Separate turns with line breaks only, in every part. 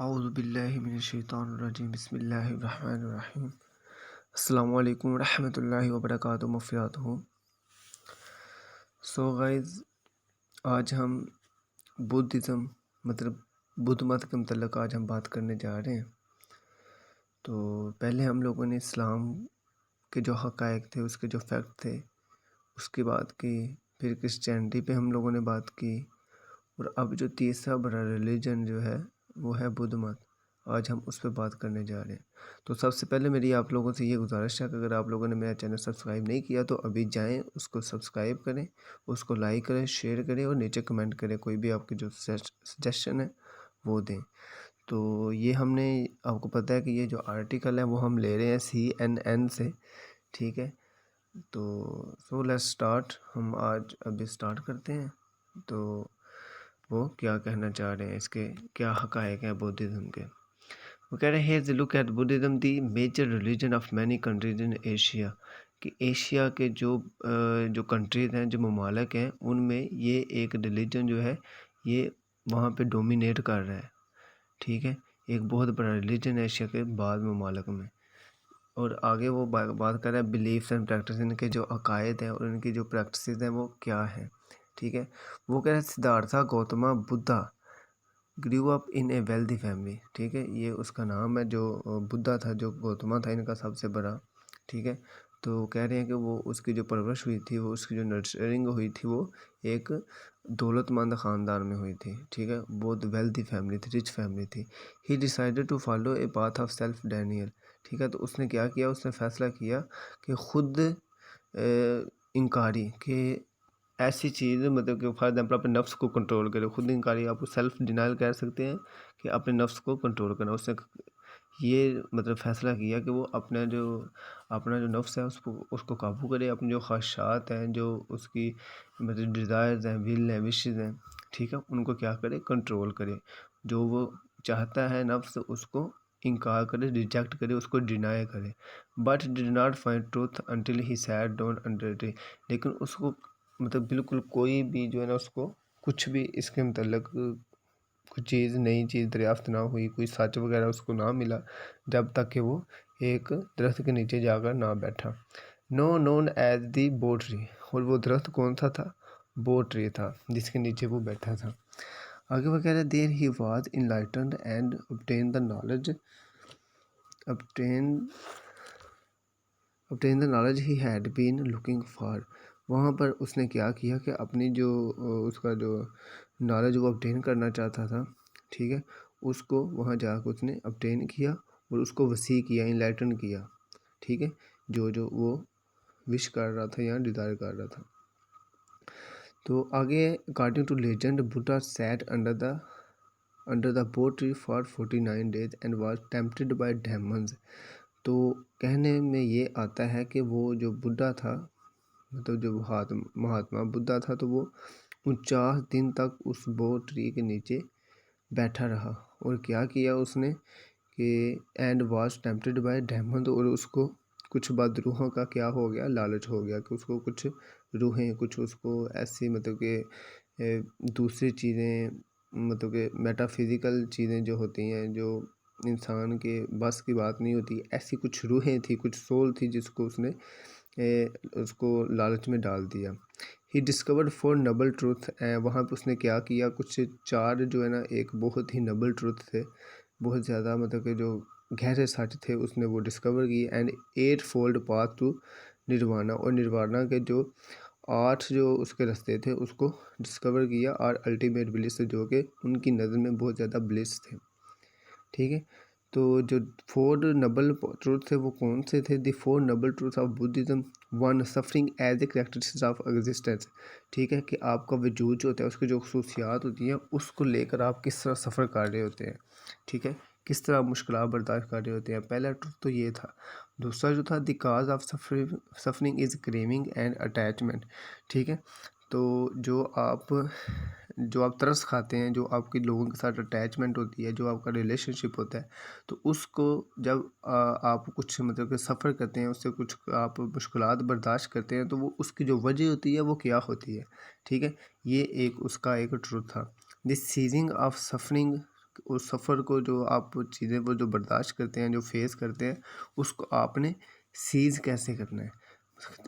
औज़ुबिल्लाहिमिनश्शैतानिर्रजीम बिस्मिल्लाहिर्रहमानिर्रहीम अस्सलामु अलैकुम रहमतुल्लाहि व बरकातुहू मफ़ियातुहू। सो गाइज़, आज हम बुद्धिज़्म मतलब बुद्ध मत के मतलब आज हम बात करने जा रहे हैं। तो पहले हम लोगों ने इस्लाम के जो हक़ाइक़ थे, उसके जो फैक्ट थे, उसकी बात की। फिर क्रिश्चियनिटी पे हम लोगों ने बात की। और अब जो तीसरा बड़ा रिलीजन जो है वो है बुद्ध मत। आज हम उस पर बात करने जा रहे हैं। तो सबसे पहले मेरी आप लोगों से ये गुजारिश है कि अगर आप लोगों ने मेरा चैनल सब्सक्राइब नहीं किया तो अभी जाएं, उसको सब्सक्राइब करें, उसको लाइक करें, शेयर करें और नीचे कमेंट करें। कोई भी आपकी जो सजेशन है वो दें। तो ये हमने आपको पता है कि ये जो आर्टिकल है वो हम ले रहे हैं CNN से, ठीक है। तो सो लेट्स स्टार्ट। हम आज अभी स्टार्ट करते हैं। तो वो क्या कहना चाह रहे हैं, इसके क्या हक़ाइक़ हैं बुद्धिज़्म के। वो कह रहे हैं here look at Buddhism the major religion of many countries in Asia. कि एशिया के जो कंट्रीज़ हैं, जो ममालिक हैं, उनमें ये एक रिलीजन जो है ये वहाँ पे डोमिनेट कर रहा है, ठीक है। एक बहुत बड़ा रिलीजन है एशिया के बाद ममालिक में। और आगे वो बात कर रहा है बिलीफ्स एंड प्रैक्टिस, इनके जो अकायद हैं और इनकी जो प्रैक्टिस हैं वो क्या हैं, ठीक है। वो कह रहे हैं Siddhartha Gautama Buddha grew up in a wealthy family, ठीक है। ये उसका नाम है, जो बुद्धा था, जो गौतमा था इनका सबसे बड़ा, ठीक है। तो कह रहे हैं कि वो उसकी जो परवरिश हुई थी, वो उसकी जो नर्चरिंग हुई थी, वो एक दौलतमंद ख़ानदान में हुई थी, ठीक है। बहुत वेल्दी फैमिली थी, रिच फैमिली थी। He decided to follow a path of self denial, ठीक है। तो उसने क्या किया, उसने फ़ैसला किया कि ख़ुद इंकारी के ऐसी चीज़ मतलब कि फॉर एग्जाम्पल अपने नफ्स को कंट्रोल करे। खुद इंकारी आपको सेल्फ डिनाइल कह सकते हैं कि अपने नफ्स को कंट्रोल करना। उसने ये मतलब फ़ैसला किया कि वो अपना जो नफ्स है उसको काबू करे। अपनी जो ख्वाहिशात हैं, जो उसकी मतलब डिज़ायर्स हैं, विल हैं, विशेस हैं, ठीक है, उनको क्या करे, कंट्रोल करे। जो वो चाहता है नफ्स, उसको इनकार करे, रिजेक्ट करे, उसको डिनाई करे। But did not find truth until he sat down under tree. लेकिन उसको मतलब बिल्कुल कोई भी जो है ना, उसको कुछ भी इसके मतलब कुछ चीज़, नई चीज़ दरियाफ्त ना हुई, कोई सच वगैरह उसको ना मिला, जब तक कि वो एक दरख्त के नीचे जाकर ना बैठा। नो नोन एज दी बो ट्री। और वो दरख्त कौन सा था? बो ट्री था, जिसके नीचे वो बैठा था। आगे वो कह रहे there he was enlightened and obtained the knowledge obtain the knowledge he had been looking for। वहाँ पर उसने क्या किया कि अपनी जो उसका जो नॉलेज वो obtain करना चाहता था, ठीक है, उसको वहाँ जाकर उसने obtain किया और उसको वसी किया, इनलाइटन किया, ठीक है, जो वो विश कर रहा था या डिज़ायर कर रहा था। तो आगे according to legend Buddha sat under the bo tree for 49 days and was tempted by demons. तो कहने में ये आता है कि वो जो बुद्धा था, मतलब जो महात्मा बुद्धा था, तो वो 49 दिन तक उस बो ट्री के नीचे बैठा रहा। और क्या किया उसने कि and was tempted by demon. और उसको कुछ बदरूहों का क्या हो गया, लालच हो गया कि उसको कुछ रूहें, कुछ उसको ऐसी मतलब कि दूसरी चीज़ें, मतलब कि मेटाफिज़िकल चीज़ें जो होती हैं, जो इंसान के बस की बात नहीं होती, ऐसी कुछ रूहें थी, कुछ सोल थी, जिसको उसने उसको लालच में डाल दिया। He discovered 4 noble truth. वहाँ पर उसने क्या किया, कुछ 4 जो है ना, एक बहुत ही नबल ट्रूथ थे, बहुत ज़्यादा मतलब कि जो गहरे सच थे, उसने वो डिस्कवर किए। And 8 fold path to nirvana. और निर्वाणा के जो 8 जो उसके रास्ते थे उसको डिस्कवर किया। और अल्टीमेट ब्लिस, जो कि उनकी नज़र में बहुत ज़्यादा ब्लिस थे, ठीक है। तो जो 4 नबल ट्रूथ थे वो कौन से थे? The 4 noble truth of Buddhism. 1 suffering as a characteristics of existence, ठीक है, कि आपका वजूद जो होता है, उसकी जो खसूसियात होती हैं, उसको लेकर आप किस तरह सफ़र कर रहे होते हैं, ठीक है, किस तरह मुश्किलात बर्दाश्त कर रहे होते हैं। पहला ट्रूथ तो ये था। दूसरा जो था the cause of suffering is craving and attachment, ठीक है। तो जो आप तरस खाते हैं, जो आपके लोगों के साथ अटैचमेंट होती है, जो आपका रिलेशनशिप होता है, तो उसको जब आप कुछ मतलब कि सफ़र करते हैं, उससे कुछ आप मुश्किलात बर्दाश्त करते हैं, तो वो उसकी जो वजह होती है वो क्या होती है, ठीक है। ये एक उसका एक ट्रूथ था। दिस सीजिंग ऑफ सफरिंग उस सफ़र को जो आप चीज़ें वो जो बर्दाश्त करते हैं, जो फेस करते हैं, उसको आपने सीज़ कैसे करना है,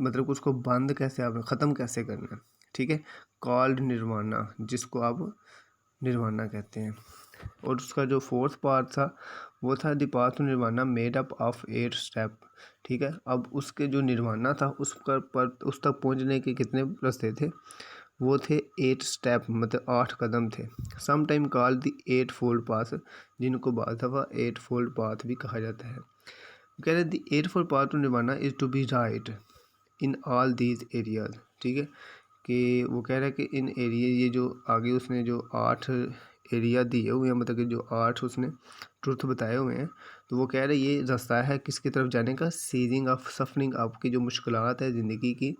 मतलब उसको बंद कैसे आपने ख़त्म कैसे करना है, ठीक है। कॉल्ड निर्वाणा, जिसको आप निर्वाणा कहते हैं। और उसका जो फोर्थ पार्ट था वो था the path to nirvana made up of 8 step, ठीक है। अब उसके जो निर्वाणा था उस तक पहुंचने के कितने रास्ते थे, वो थे 8 स्टेप, मतलब 8 कदम थे। Some time call the 8 fold path, जिनको बाद दफ़ा 8 फोल्ड पाथ भी कहा जाता है। कह रहे the 8 fold path to nirvana is to be right in all these areas, ठीक है। कि वो कह रहा है कि इन एरिया, ये जो आगे उसने जो 8 एरिया दिए हुए हैं, मतलब कि जो 8 उसने ट्रुथ बताए हुए हैं, तो वो कह रहे हैं ये रास्ता है किसकी तरफ जाने का, सीजिंग ऑफ सफरिंग, आपकी जो मुश्किलात है ज़िंदगी की,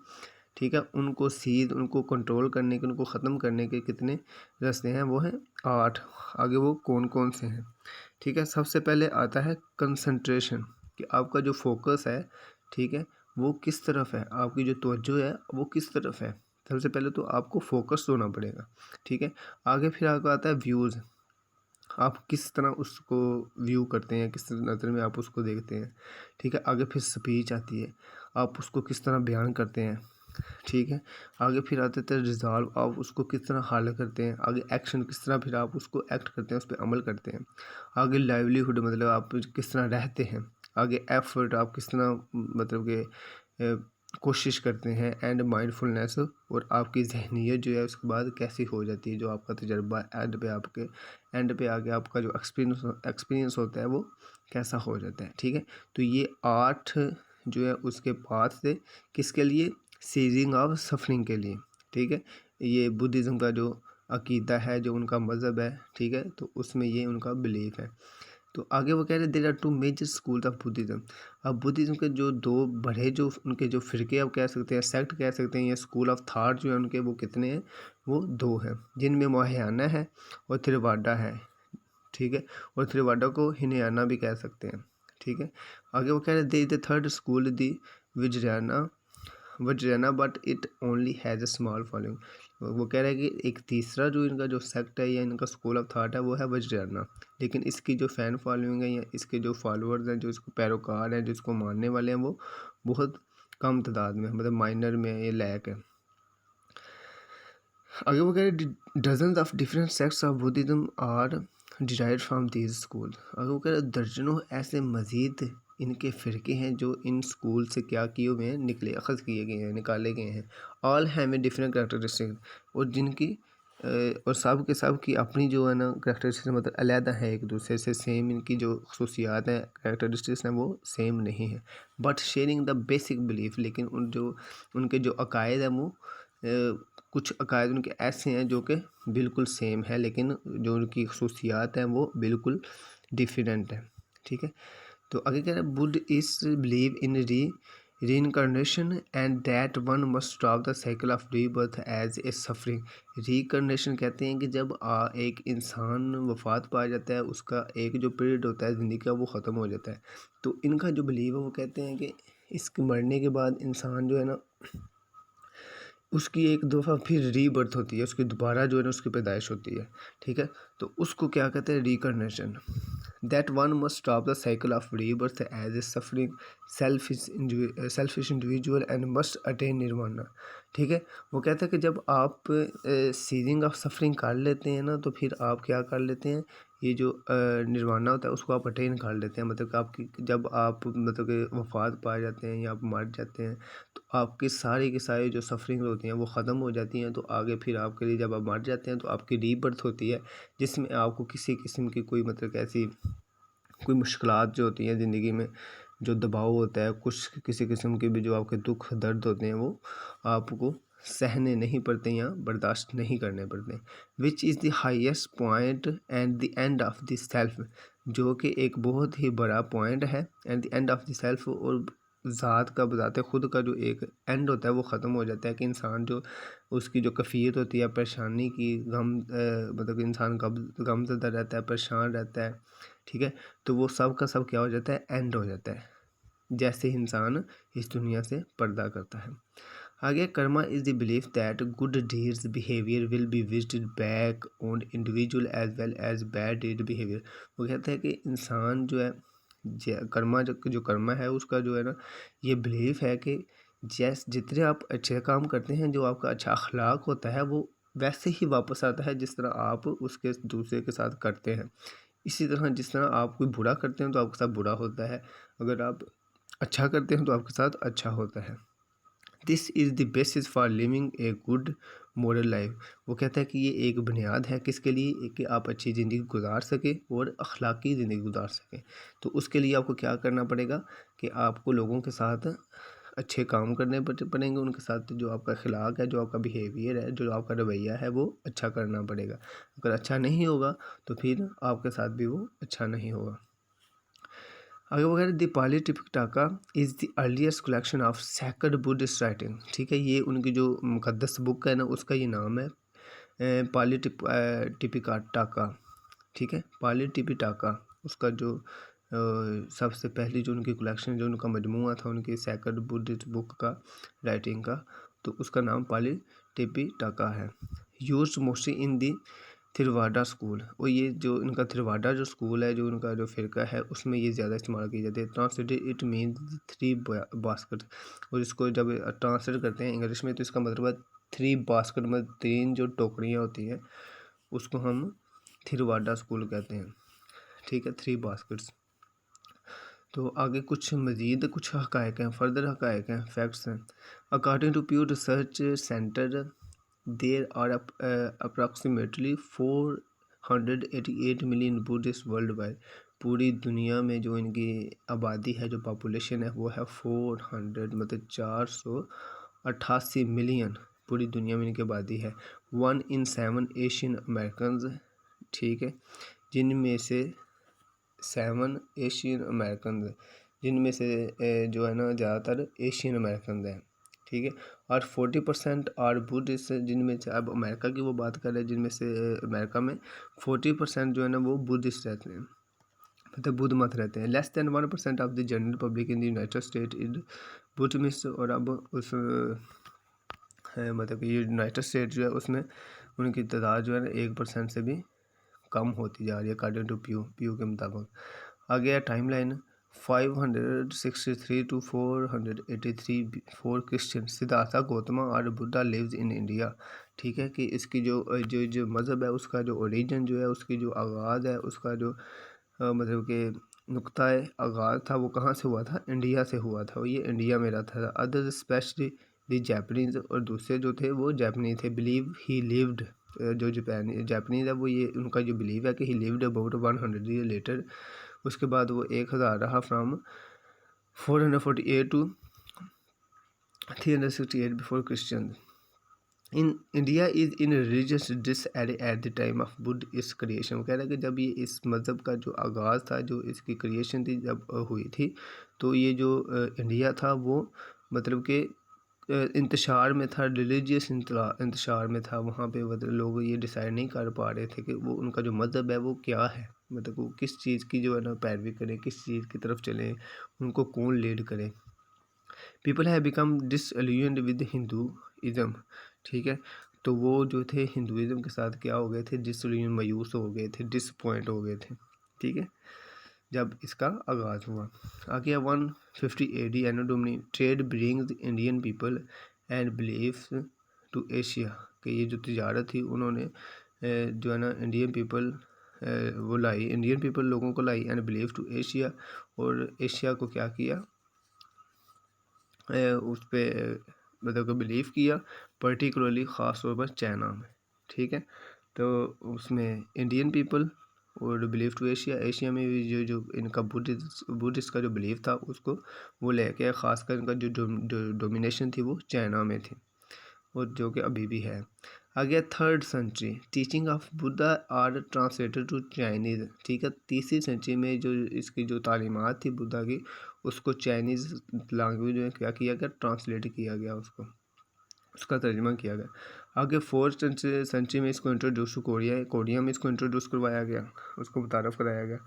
ठीक है, उनको सीध, उनको कंट्रोल करने के, उनको ख़त्म करने के कितने रास्ते हैं, वो हैं 8। आगे वो कौन कौन से हैं, ठीक है। सबसे पहले आता है कंसंट्रेशन, कि आपका जो फोकस है, ठीक है, वो किस तरफ है, आपकी जो तवज्जो है वो किस तरफ है। सबसे पहले तो आपको फोकस होना पड़ेगा, ठीक है। आगे फिर आपको आता है व्यूज़, आप किस तरह उसको व्यू करते हैं, किस नज़र में आप उसको देखते हैं, ठीक है। आगे फिर स्पीच आती है, आप उसको किस तरह बयान करते हैं, ठीक है। आगे फिर आते थे रिजॉल्व, आप उसको किस तरह हल करते हैं। आगे एक्शन, किस तरह फिर आप उसको एक्ट करते हैं, उस पर अमल करते हैं। आगे लाइवलीहुड, मतलब आप किस तरह रहते हैं। आगे एफर्ट, आप किस तरह मतलब कि कोशिश करते हैं। एंड माइंडफुलनेस, और आपकी जहनीत जो है उसके बाद कैसी हो जाती है, जो आपका तजर्बा एंड पे आगे आपका जो एक्सपीरियंस होता है वो कैसा हो जाता है, ठीक है। तो ये 8 जो है उसके पाथ थे, किसके लिए, सीजिंग ऑफ सफरिंग के लिए, ठीक है। ये बुद्धिज़्म का जो अकीदा है, जो उनका मज़हब है, ठीक है, तो उसमें ये उनका बिलीफ है। तो आगे वो कह रहे हैं there are 2 major school of Buddhism. अब बुद्धिज़्म के जो 2 बड़े, जो उनके जो फ़िरके आप कह सकते हैं, सेक्ट कह सकते हैं, या स्कूल ऑफ थॉट जो है उनके, वो कितने हैं, वो 2 हैं, जिनमें महायाना है और थिरवाडा है, ठीक है। और थिरवाडा को हिनयाना भी कह सकते हैं, ठीक है। आगे वो कह रहे हैं there is the third school the Vajrayana but it only has a small following. वो कह रहे हैं कि एक तीसरा जो इनका जो सेक्ट है या इनका स्कूल ऑफ थॉट है वो है वज्रयाना, लेकिन इसकी जो फ़ैन फॉलोइंग है या इसके जो फॉलोअर्स हैं, जो इसको पैरोकार हैं, जो इसको मानने वाले हैं, वो बहुत कम तादाद में, मतलब माइनर में ये लैक है। आगे वो कह रहे हैं dozens of different sects of Buddhism are derived from these school. आगे वो कह रहे हैं दर्जनों ऐसे मज़ीद इनके फ़िरके हैं जो इन स्कूल से क्या किए हुए हैं, अखज़ किए गए हैं, निकाले गए हैं। All have a different characteristic, और जिनकी और सब के सब की अपनी जो है ना करेक्टरिस्टिक्स, मतलब अलहदा है एक दूसरे से, सेम इनकी जो खसूसियात हैं, करेक्टरिस्टिक्स हैं, वो सेम नहीं है। But sharing the basic belief, लेकिन उनके जो अकायद हैं वो कुछ अकायद उनके ऐसे हैं जो कि बिल्कुल सेम है, लेकिन जो उनकी खसूसियात हैं वो बिल्कुल डिफरेंट है, ठीक है। तो आगे कह रहे हैं Buddha is believe in reincarnation and that one must stop the cycle of rebirth as a suffering. Reincarnation कहते हैं कि जब एक इंसान वफात पा जाता है, उसका एक जो पीरियड होता है ज़िंदगी का वो ख़त्म हो जाता है। तो इनका जो बिलीव है वो कहते हैं कि इसके मरने के बाद इंसान जो है ना, उसकी एक दफ़ा फिर रीबर्थ होती है, उसकी दोबारा जो है ना उसकी पैदाइश होती है, ठीक है। तो उसको क्या कहते हैं, reincarnation. That one must stop the cycle of rebirth as a suffering selfish individual and must attain nirvana, ठीक है। वो कहता है कि जब आप सीजिंग ऑफ सफरिंग कर लेते हैं ना, तो फिर आप क्या कर लेते हैं, ये जो निर्वाणा होता है उसको आप अटेन कर लेते हैं। मतलब कि आपकी जब आप मतलब कि वफात पा जाते हैं या आप मर जाते हैं, तो आपकी सारी की सारी जो सफरिंग होती हैं वो ख़त्म हो जाती हैं। तो आगे फिर आपके लिए जब आप मर जाते हैं तो आपकी रीबर्थ होती है, जिसमें आपको किसी किस्म की कोई मतलब ऐसी कोई मुश्किलात जो होती हैं ज़िंदगी में, जो दबाव होता है, कुछ किसी किस्म के भी जो आपके दुख दर्द होते हैं, वो आपको सहने नहीं पड़ते या बर्दाश्त नहीं करने पड़ते। Which is the highest point and the end of the self, जो कि एक बहुत ही बड़ा पॉइंट है, and the end of the self, और ज़ात का बताते खुद का जो एक एंड होता है वो ख़त्म हो जाता है। कि इंसान जो उसकी जो कैफियत होती है परेशानी की, मतलब कि इंसान गमज़दा रहता है, परेशान रहता है, ठीक है। तो वो सब का सब क्या हो जाता है, एंड हो जाता है, जैसे इंसान इस दुनिया से पर्दा करता है। आगे karma is the belief that good deeds behaviour will be visited back on individual as well as bad deed behaviour. वो कहते हैं कि इंसान जो है कर्मा जो कर्मा है उसका जो है ना ये बिलीफ है कि जितने आप अच्छे काम करते हैं, जो आपका अच्छा अखलाक होता है वो वैसे ही वापस आता है जिस तरह आप उसके दूसरे के साथ करते हैं। इसी तरह जिस तरह आप कोई बुरा करते हैं तो आपके साथ बुरा होता है, अगर आप अच्छा करते हैं तो आपके साथ अच्छा होता है। This is the basis for living a good moral life. वो कहता है कि ये एक बुनियाद है किसके लिए, कि आप अच्छी ज़िंदगी गुजार सकें और अखलाकी ज़िंदगी गुजार सकें। तो उसके लिए आपको क्या करना पड़ेगा कि आपको लोगों के साथ अच्छे काम करने पड़ेंगे, उनके साथ जो आपका अखलाक है, जो आपका बिहेवियर है, जो आपका रवैया है वो अच्छा करना पड़ेगा। अगर अच्छा नहीं होगा तो फिर आपके साथ भी वो अच्छा नहीं होगा। आगे वगैरह the Pali Tipitaka is the earliest collection of sacred Buddhist writing. ठीक है, ये उनकी जो मुकद्दस बुक है ना उसका ये नाम है पाली टिपिटाका। ठीक है, पाली टिपिटाका उसका जो सबसे पहली जो उनकी कलेक्शन, जो उनका मजमूआ था उनकी सैक्रेड बुद्धिस्ट बुक का राइटिंग का, तो उसका नाम पाली टिपिटाका है। Used mostly in the Theravada school, और ये जो इनका थिरवाडा जो स्कूल है, जो उनका जो फ़िरका है उसमें ये ज़्यादा इस्तेमाल की जाती है। ट्रांसलेटेड इट मीन्स 3 बास्केट, और इसको जब ट्रांसलेट करते हैं इंग्लिश में तो इसका मतलब है 3 बास्केट, मतलब 3 जो टोकरियाँ होती हैं उसको हम थिरवाडा स्कूल कहते हैं। ठीक है, 3 बास्केट्स। तो आगे कुछ मज़ीद कुछ हक़ाइक़ हैं, फर्दर हक़ाइक़ हैं, फैक्ट्स हैं। According to Pew Research Center there are approximately 488 million Buddhist worldwide. पूरी दुनिया में जो इनकी आबादी है, जो पॉपुलेशन है वो है 400, मतलब 488 मिलियन पूरी दुनिया में इनकी आबादी है। 1 in 7 एशियन अमेरिकन, ठीक है, जिनमें से 7 एशियन अमेरिकन, जिनमें से जो है ना ज़्यादातर एशियन अमेरिकन हैं। ठीक है, और 40% आर बुद्धिस्ट, जिनमें से अब अमेरिका की वो बात कर रहे हैं, जिनमें से अमेरिका में 40% जो है ना वो बुद्धिस्ट रहते हैं, मतलब बुद्ध मत रहते हैं। Less than 1% of the general public in the United state is Buddhist. और अब उस मतलब ये यूनाइटेड स्टेट जो है उसमें उनकी तादाद जो है ना 1% से भी कम होती जा रही है अकॉर्डिंग टू पीयू के मुताबिक। आगे है time line 563 to 483 for Christian. Siddhartha Gautama और बुद्धा लिव्स इन इंडिया। ठीक है, कि इसकी जो मज़हब है उसका जो ओरिजिन जो है, उसकी जो आगाज़ है, उसका जो मतलब कि नुक्ता आगाज़ था वो कहाँ से हुआ था, इंडिया से हुआ था, ये इंडिया में रहता था। अदर्स स्पेशली द जैपनीज़, और दूसरे जो थे वो जैपनीज थे। बिलीव ही लिव्ड, जो जैपनीज़ है वो ये उनका जो बिलीव है कि he lived about 100 year later, उसके बाद वो 1000 रहा from 448 to 368 before Christian. In India is in religious disarray at the time of Buddha his creation. वो कह रहा है कि जब ये इस मज़हब का जो आगाज़ था, जो इसकी क्रिएशन थी जब हुई थी, तो ये जो इंडिया था वो मतलब कि इंतशार में था, रिलीजियस इंतशार में था। वहाँ पे मतलब लोग ये डिसाइड नहीं कर पा रहे थे कि वो उनका जो मज़हब है वो क्या है, मतलब वो किस चीज़ की जो है ना पैरवी करें, किस चीज़ की तरफ चलें, उनको कौन लीड करे। People have become disillusioned with Hinduism. ठीक है, तो वो जो थे हिंदुइज़म के साथ क्या हो गए थे, डिसअल्यून, मायूस हो गए थे, डिसपॉइंट हो गए थे। ठीक है, जब इसका आगाज़ हुआ। आगे 150 AD Anno Domini trade brings Indian people and believes to Asia. कि ये जो तिजारत थी उन्होंने जो है ना इंडियन पीपल वो लाई, इंडियन पीपल लोगों को लाई, एंड बिलीव टू एशिया, और एशिया को क्या किया, उस पर मतलब को बिलीव किया, पर्टिकुलरली ख़ास तौर पर चाइना में। ठीक है, तो उसमें इंडियन पीपल और बिलीव टू एशिया, एशिया में भी जो इनका बुद्धिस्ट का जो बिलीव था उसको वो लेके, ख़ासकर इनका जो डोमिनेशन थी वो चाइना में थी, और जो कि अभी भी है। आगे 3rd century teaching of Buddha are translated to Chinese. ठीक है, 3री सेंचुरी में जो इसकी जो तालीमात थी बुद्धा की, उसको चाइनीज़ लैंग्वेज में क्या किया गया, ट्रांसलेट किया गया, उसका तर्जुमा किया गया। आगे 4th सेंचुरी में इसको इंट्रोड्यूस कोरिया में इसको इंट्रोड्यूस करवाया गया, उसको मुतारफ़ कराया गया।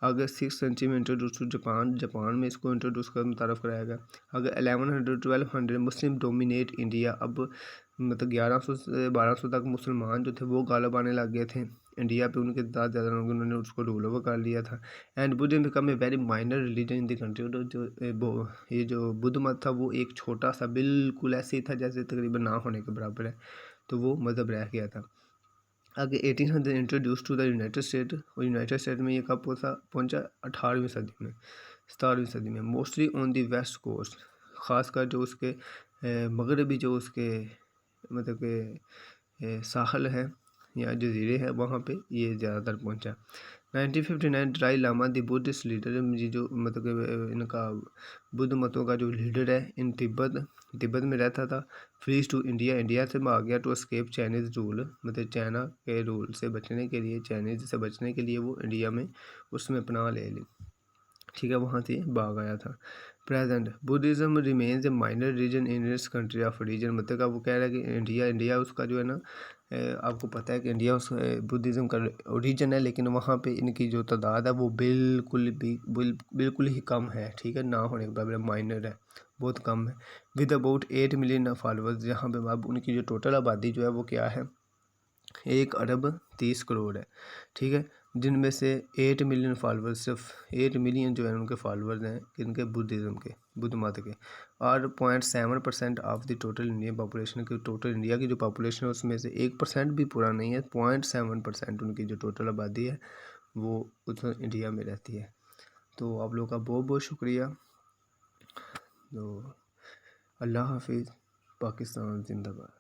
आगे 6th सेंचुरी में इंट्रोड्यूस जापान में इसको इंट्रोड्यूस कर मुतारफ़ कराया गया। आगे 1100-1200 मुस्लिम डोमिनेट इंडिया, अब मतलब 1100 से 1200 तक मुसलमान जो थे वो गालिब आने लग गए थे इंडिया पे, उनके साथ ज़्यादा उन्होंने उसको रूल ओवर कर लिया था। And Buddhism become a very minor religion in the country. ये जो बुद्ध मत था वो एक छोटा सा बिल्कुल ऐसे ही था जैसे तकरीबन ना होने के बराबर है, तो वो मज़हब रह गया था। आगे 1800 introduce to the United State, और यूनाइटेड स्टेट में ये कब पहुँचा 18वीं सदी में 17वीं सदी में, mostly on the west coast, ख़ासकर जो उसके मगरबी जो उसके मतलब के साहल है या जजीरे हैं वहाँ पे ये ज़्यादातर पहुँचा। 1959 Dalai Lama the Buddhist leader, ये जो मतलब कि इनका बुद्ध मतों का जो लीडर है इन तिब्बत में रहता था, फ्रीज टू इंडिया से भाग गया टू एस्केप चाइनीज़ रूल, मतलब चाइना के रूल से बचने के लिए, चाइनीज़ से बचने के लिए वो इंडिया में उसमें पनाह ले ली, ठीक है, वहाँ से भाग आया था। Present Buddhism remains a minor region in its country of region, मतलब का वो कह रहा है कि इंडिया उसका जो है ना, आपको पता है कि इंडिया उस बुद्धिज़्म का ओरिजिन है, लेकिन वहाँ पे इनकी जो तादाद है वो बिल्कुल ही कम है, ठीक है, ना होने के बराबर माइनर है, बहुत कम है। विद अबाउट 8 मिलियन फॉलोअर्स, जहाँ पे अब उनकी जो टोटल आबादी जो है वो क्या है 1 अरब 30 करोड़ है, ठीक है, जिनमें से 8 मिलियन फॉलोअर्स, सिर्फ 8 मिलियन जो है उनके फॉलोअर्स हैं इनके बुद्धिज़्म के, बुद्ध मत के, और 0.7% of the total Indian population की, टोटल इंडिया की जो पॉपुलेशन है उसमें से 1% भी पूरा नहीं है, 0.7% उनकी जो टोटल आबादी है वो उस इंडिया में रहती है। तो आप लोगों का बहुत बहुत शुक्रिया। तो अल्लाह हाफिज़, पाकिस्तान जिंदाबाद।